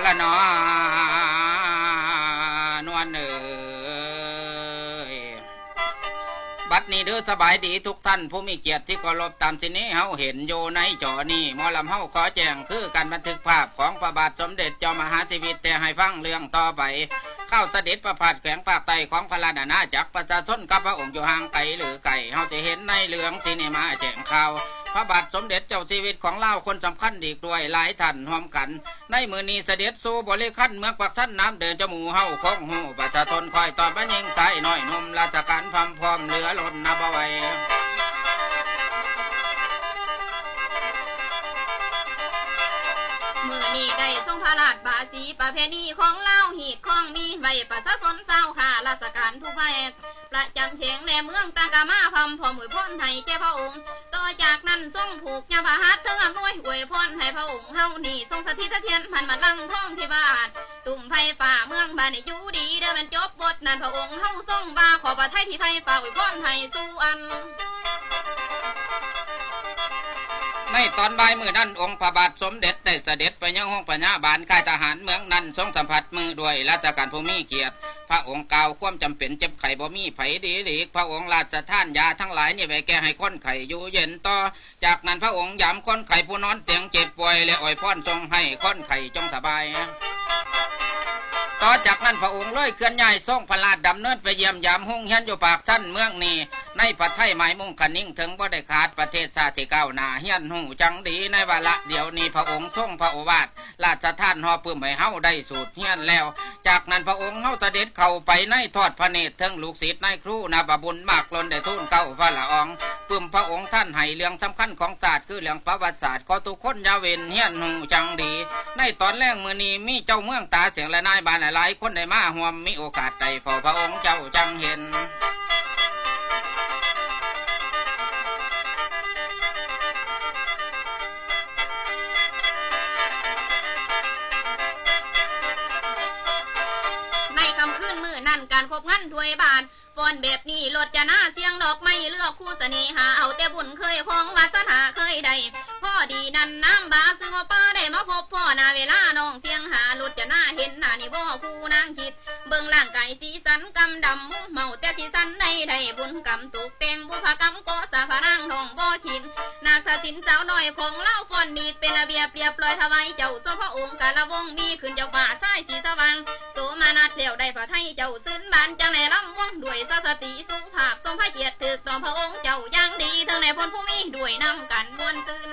ละนอนวลบัดนี้เด้อสบายดีทุกท่านผู้มีเกียรติที่เคารพตามสินี้เฮาเห็นโยในจอนี้หมอลำเฮาขอแจ้งคือการบันทึกภาพของพระบาทสมเด็จเจ้ามหาชีวิตแต่ให้ฟังเรื่องต่อไปเข้าเสด็จประพาสแขวงภาคใต้ของพระราชอาณาจักรประชาชนกับพระองค์อยู่ห่างไกลหรือไกลเฮาจะเห็นในเรื่องสินี้มาแจ้งข่าวพระบาทสมเด็จเจ้าชีวิตของเล่าคนสำคัญอีกด้วยหลายท่านร่วมกันในมือนี้เสด็จสู่บริคันเมืองปักท่านน้ำเดินจมูกเฮาคงหูประชาชนคอยตอบบัญญิงสายน้อยนุ่มราชการพร้อมเหลือล้นนับเอาไว้มือนี้ได้ทรงพระราชบาสีประเพณีของเล่าหีดของมีไว้ประชาชนเศร้าค่ะราชการทุกภาคประจำเชียงแหลมเมืองตากามาพำพอมวยพ่นไทยแก่พระองค์ต่อจากนั้นทรงผูกยาพาหัตเทิงอำนวยอวยพรให้พระองค์เฮานี่ทรงสถิตเทียนพันมาลังท่องที่บาทตุ่มไผ่ป่าเมืองบ้านนี่อยู่ดีเด้อมันจบบทนั้นพระองค์เฮาทรงบาขอประทัยที่ไผ่ป่าอวยพรให้สู่อันในตอนบ่ายมือนั้นองค์พระบาทสมเด็จได้เสด็จไปยังห้องพญาบาลค่ายทหารเมืองนั้นทรงสัมผัสมือด้วยราชการผู้มีเกียรติพระองค์กล่าวความจำเป็นเจ็บไข้บ่มีไผดีหลีกพระองค์ราชทานยาทั้งหลายนี่ไว้แก้ให้คนไข้อยู่เย็นต่อจากนั้นพระองค์ย้ำคนไข้ผู้นอนเตียงเจ็บป่วยและอวยพรทรงให้คนไข้จงสบายต่อจากนั้นพระองค์เลยเคลื่อนย้ายทรงพระราชดำเนินไปเยี่ยมยามห้องเฮียนอยู่ปากท่านเมืองนี้ในประเทศหมายมุ่งขนิ่งถึงบ่ได้ขาดประเทศชาติก้าวหน้าเฮียนหูจังดีในวาระเดี๋ยวนี้พระองค์ทรงพระโอวาทราชทานห่อปื้มให้เฮาได้สูตรเฮียนแล้วจากนั้นพระองค์เฮาเสด็จเข้าไปในทอดพระเนตรถึงลูกศิษย์นายครูนาบบุญมากล้นได้ทูลเก้าพระละอองปื้มพระองค์ท่านให้เรื่องสำคัญของศาสตร์คือเรื่องประวัติศาสตร์ขอทุกคนอย่าเว้นเฮียนหูจังดีในตอนแรกมื้อนี้มีเจ้าเมืองตาเสียงและนายบ้านหลายคนได้มาร่วมมีโอกาสได้เฝ้าพระองค์เจ้าจังเห็นนั่นการคบงั้นถวยบาทฟอนแบบนี้ลดจะหน้าเสียงดอกไม้เลือกคู่เสน่หาเอาแต่บุญเคยของวาสนาเคยได้พ่อดีนั่นน้ำบาซึ่งเอาป้าได้มาพบพ่อนาเวลาน้องเสียงหาลดจะหน้าเห็นหน้านี่บ่คู่นางคิดเบิ่งร่างกายสีสันกำดำมุเมาแต่สีสันได้บุญกำตุกแต่งบุพกรรมก็สาพนางทองบ่ขินนาคสินสาวน้อยของเล่าฟอนมีเป็นระเบียบเรียบร้อยถวายเจ้าโซพระองค์กาละวงมีขึ้นเจ้าป่าสายสีสว่างโสมานัดเลี้ยวได้พระไทยเจ้าซึ้นบานจังแหล่ลำวงด้วยสติสุภาพทรงพระเกียรติถึกต่อพระองค์เจ้าอย่างดีทั้งในพลผู้มีด้วยนำกันมวลซื่น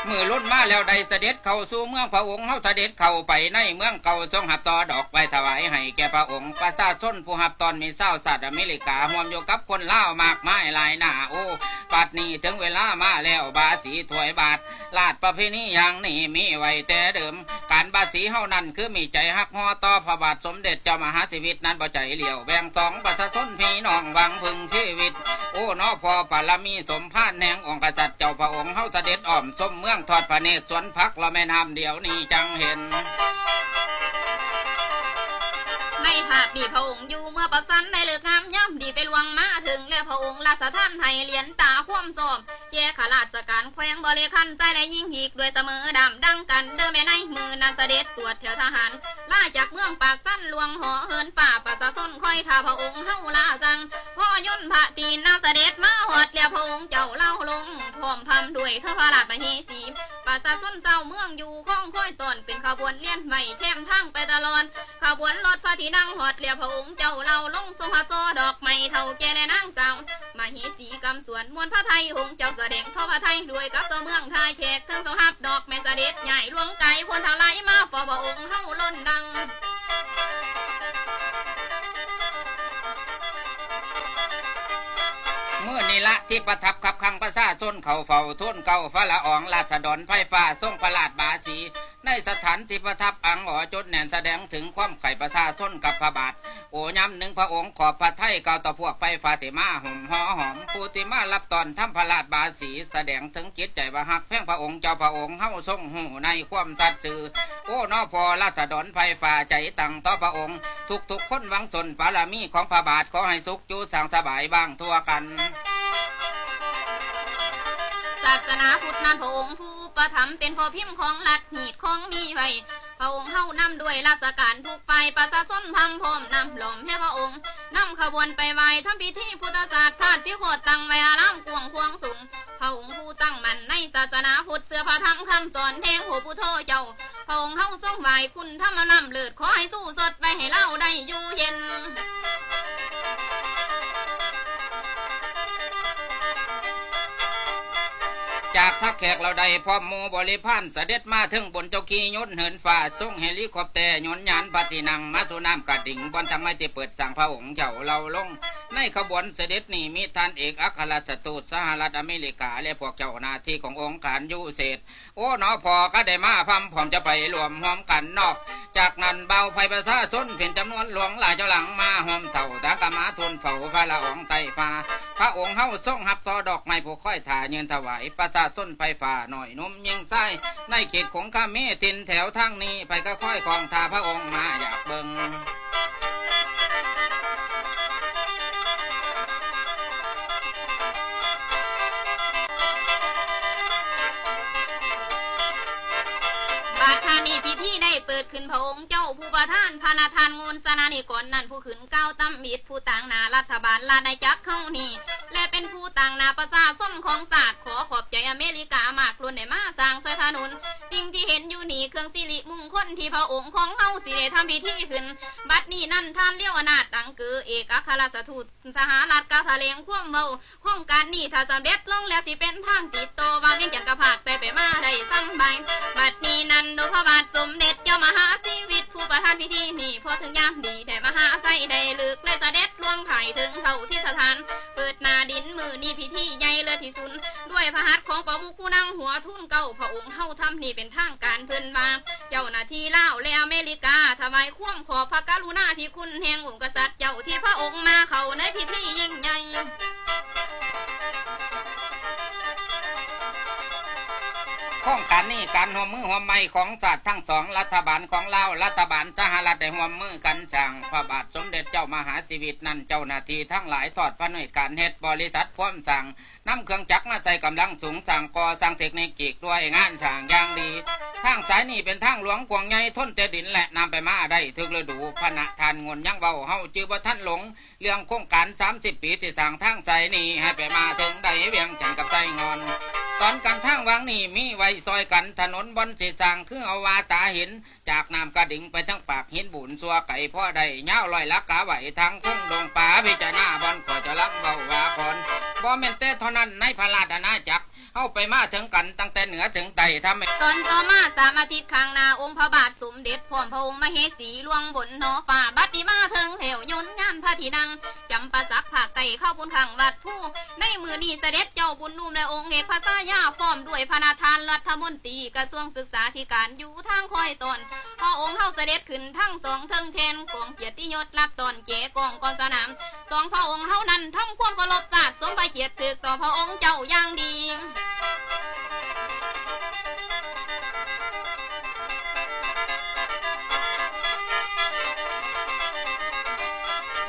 มือล้นมาแล้วได้เสด็จเข้าสู่เมืองพระองค์เฮาเสด็จเข้าไปในเมืองเก่าทรงหับต่อดอกไว้ถวายให้แก่พระองค์ประชาชนผู้หับตอนมีเศร้าสัตว์อเมริกาห่วมอยู่กับคนลาวมากมายหลายหน้าโอ้บัดนี้ถึงเวลามาแล้วบาสีถวยบาทลาดประเพณีอย่างนี้มีไว้แต่เดิมการบาสีเฮานั้นคือมีใจฮักฮอต่อพระบาทสมเด็จเจ้ามหาชีวิตนั้นบ่ใจเหลียวแบ่งสองประชาชนพี่น้องหวังพึงชีวิตโอ้น้อพอปารมีสมภารแห่งองค์กษัตริย์เจ้าพระองค์เฮาเสด็จอ้อมชมเมืองทอดพระเนตรสวนพักละแม่น้ำเดี๋ยวนี้จังเห็นในภาพดีพระองค์อยู่เมื่อปักสันในเลือกงามย่ำดีไปลวงมาถึงแล้วพระองค์ราชทานไทยเหรียญตาคว่ำซ้อมแก่ข้าราชการแขวงบริคันใจได้ยิ่งหีกด้วยเสมอดำดังกันเดินแม่ในมือนาเสด็จตรวจแถวทหารล่าจากเมืองปากสั้นลวงหอเฮินป่าประชาชนคอยท่าพระองค์เฮาลาจังพ่อย่นพระตีนนาเสด็จมาหอดแล้วพระองค์เจ้าเล่าลงพร้อมพำด้วยเทพราชมเหสีประชาชนเจ้าเมืองอยู่ข้องค่อยตอนเป็นขบวนเลี้ยนใหม่แถมทั้งไปตลอดขบวนรถพระที่นั่งหอดแล้วพระองค์เจ้าเล่าลงทรงพระโซดอกไม้เท่าแก่ได้นั่งเจ้ามเหสีกำสวนมวลพระไทยหงเจ้าแสดงทอพระไทยด้วยกับตัวเมืองทายแขกเทิงสหับดอกแม่เสด็จใหญ่หลวงไก่พลทลายมาฝ่าพระองค์เฮาล้นดังเมื่อนี่ละที่ประทับขับขังประชาชนเขาเฝ้าทุ่นเก่าพระละอองราษฎรไฟฟ้าทรงพระราชบาสีในสถานที่ประทับอังอ๋อจดแน่นแสดงถึงความไข่ประชาชนกับพระบาทโอ้ย้ำหนึ่งพระองค์ขอบพระไทยเก่าต่อพวกไฟฟ้าติมาห่มหอหอมผู้ติมารับตอนทำพระราชบาสีแสดงถึงจิตใจว่าฮักแพ่งพระองค์เจ้าพระองค์เฮาทรงหูในความสัตย์ซื่อโอ้นอพอราษฎรไฟฟ้าใจตั้งต่อพระองค์ทุกคนหวังสนบารมีของพระบาทขอให้สุขอยู่สร้างสบายบ้างทั่วกัน ศาสนาพุทธนั้นพระองค์ผู้ป ถัมภ์เป็นพอพิมพ์ของรัฐหีดของมีไว้พระองค์เฮานำด้วยราชการทุกไปประชาชนทำพร้อมนำหล่อมให้พระองค์นำขบวนไปไหว้ทำพิธีพุทธศาสตร์ชาติที่โคตรตั้งไว้อารามกวงควงสูงพระองค์ผู้ตั้งมั่นในศาสนาพุทธเสื้อพระธรรมคำสอนแทงโหปุโธเจ้าพระองค์เฮาทรงไหว้คุณธรรมล้ำเลิศขอให้สู้สดไปให้เล่าได้อยู่เย็นจากทักแขกเราได้พร้อมหมู่บริพารเสด็จมาถึงบนเจ้าขี่ยนต์เหินฟ้าส่งเฮลิคอปเตอร์ยนต์ยานพระที่นั่งมาสู่น้ำกระดิ่งบนทำไมจะเปิดสั่งพระองค์เจ้าเราลงในขบวนเสด็จนี่มีท่านเอกอัครราชทูตสหรัฐอเมริกาและพวกเจ้าหน้าที่ขององค์การยูเซตโอ้นอพอก็ได้มาพร้อมจะไปรวมห้อมกันนอกจากนั้นเบาไฟประชาชนเป็นจำนวนหลวงหลายเจ้าหลังมาห้อมเต่าตากมาทุนเฝ้าพระละอองไตฟ้าพระองค์เฮาทรงหับซอดอกไม้ผู้ค่อยถ่ายืนถวายประชาชนไฟฟ้าหน่อยนุ่มยิงไส้ในเขตของข้าเมตินแถวทางนี้ไปก็ค่อยของทาพระองค์มาอยากเบิ่งบาดธานีพิธีได้เปิดขึ้นพระองค์เจ้าผู้ประทานพานาทานงูลสนานิกรนั่นผู้ขึ้นก้าวตั้มมิดผู้ต่างนารัฐบาลลาได้จักเข้านี่และเป็นผู้ต่างนาประชาชนของศาสตร์ขอขอบใจอเมริกามากล้วนได้มาสร้างสถนนสิ่งที่เห็นอยู่นี่เครื่องสิริมงคลที่พระองค์ของเฮาสิได้ทำพิธีขึ้นบัดนี้นั่นท่านเลี้ยวอนาถตังเกือเอกอัครราชทูตสหรัฐกาแถลงความเมาโครงการนี้ถ้าสำเร็จลงแล้วสิเป็นทางติดโตวางเวียงจันทร์กระพากแต่ไปมาได้สำบายบัดนี้นั่นโดยพระบาทสมเด็จเจ้ามหาชีวิตผู้ประธานพิธีนี่พอถึงยามดีได้มหาไส้ได้ลึกเลยเสด็จล่วงไผ่ถึงเท่าที่สถานเปิดนาดินมือนี่พิธีใหญ่เลยที่สุดด้วยพระหัตถ์ของประมุขผู้นั่งหัวทุ่นเก้าพระองค์เฮาทำนี่เป็นทางการเพิ่นว่าเจ้าหน้าที่ลาวและอเมริกาถวายความขอบพระกรุณาที่คุณแห่งองค์กษัตริย์เจ้าที่พระองค์มาเข้าในพิธียิ่งใหญ่โครงการนี้การร่วมมือร่วมไม้ของชาติทั้งสองรัฐบาลของลาวรัฐบาลสหรัฐได้ร่วมมือกันสร้างพระบาทสมเด็จเจ้ามหาชีวิตนั้นเจ้าหน้าที่ทั้งหลายทอดพระเนตรการเฮ็ดบริษัทพร้อมสั่งนำเครื่องจักรมาใส่กำลังสูงสั่งก่อสร้างเทคนิคด้วยงานสั่งอย่างดีทางสายนี้เป็นทางหลวงกว้างใหญ่ทนแต่ดินและนำไปมาได้ถึงฤดูพระทานงนยังเบาเฮาจื้อบ่ทันหลงเรื่องโครงการ30 ปีที่สร้างทางสายนี้ให้ไปมาถึงได้เวียงจันทร์กับไส้งอนตอนกันทางวังนี่มีไว้ซอยกันถนนบนสีสร้างคือเอาวาตาเห็นจากน้ำกระดิ่งไปทั้งปากหินบุญสัวไก่พ่อใดเงาลอยลักกาไหวทางทุ่งดงป่าพิจารณาบอนขอจะลังเบาวาคนบ่แม่นแต่เท่านั้นในพระราชอาณาจักรเข้าไปมาถึงกันตั้งแต่เหนือถึงใต้ทำตอนต่อมา3 อาทิตย์ข้างหน้าองค์พระบาทสมเด็จพร้อมพระองค์มเหสีหลวงบนหอฝ่าบัดนี้มาถึงแถวยนต์ยานพระที่นั่งจำปาสักผากไก่เข้าบุญขังวัดผู้ในมือนี้เสด็จเจ้าบุญนุ่มและองค์เอกพระตายาพร้อมด้วยพระนาทานรัฐมนตรีกระทรวงศึกษาธิการอยู่ทางคอยตอนพอองค์เข้าเสด็จขึ้นทั้งสองเทิงแทนกองเกียรติยศรับตอนเก๋กองกองสนามสองพระองค์เฮานั้นทำความเคารพศาสตร์สมพระเกียรติต่อพระองค์เจ้าอย่างดี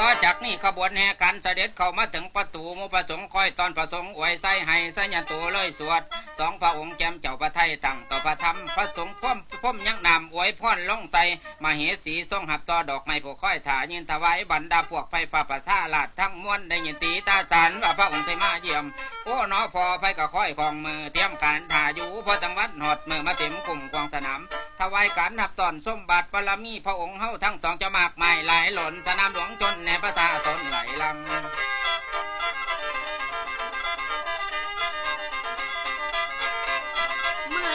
ต่อจากนี้ขบวนแห่การเสด็จเข้ามาถึงประตูมุประสงค์คอยตอนประสงค์อวยไส้ให้สัญญาตัวเลยสวดสองพระองค์แจมเจ้าพระไทยตั้งต่อพระธรรมพระสงฆ์พ่มยังนำอวยพรลงใส่มาเหสีทรงหับซอดอกไม้ผู้ค่อยถ่ายินถวายบรรดาพวกไฟฟ้าประชาราชทั้งมวลได้ยินตีตาสารว่าพระองค์ได้มาเยี่ยมโอ้นอพอไฟก็ค่อยของมือเตรียมการถ่าอยู่พอจังหวัดหอดมือมาเต็มกลุ่มกองสนามถวายการนับตอนสมบัติบารมีพระองค์เฮาทั้งสองจะมากมายหลายหล่นสนามหลวงจนในพระตาตนไหลลำ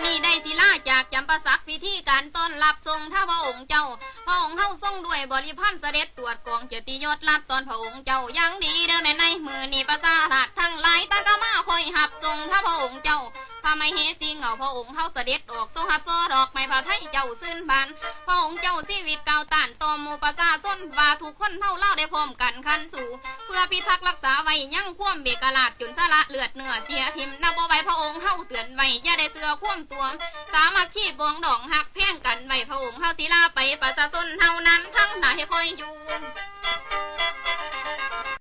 นี่ได้ศิลาจากจำปาสักพิธีการต้อนรับทรงท่าพระองค์เจ้าพระองค์เฮาทรงด้วยบริพันธ์เสด็จตรวจกองเกียรติยศรับตอนพระองค์เจ้ายังดีเด้อแม่ในมือนี่ประสาททั้งหลายตากะมาคอยหับทรงท่าพระองค์เจ้าพระไม่เฮสีเหงาพระองค์เฮาเสด็จออกทรงหับโซดอกไม้พระไทยเจ้าซื่นบานพระองค์เจ้าชีวิตเก่าต้านต่อหมู่ประชาชนว่าทุกคนเฮาเล่าได้พร้อมกันคันสู่เพื่อพิทักษ์รักษาไว้ยั่งคว่ำเบกลาดจนสละเลือดเนื้อเสียทิมนับบ่ไว้พระองค์เฮาเตือนไว้อย่าได้เสือคว่ำตัวสามัคคีบองดองหักแพ่งกันไว้พระองค์เฮาศิลาไปประชาชนเฮานั้นทั้งหลายคอยอยู่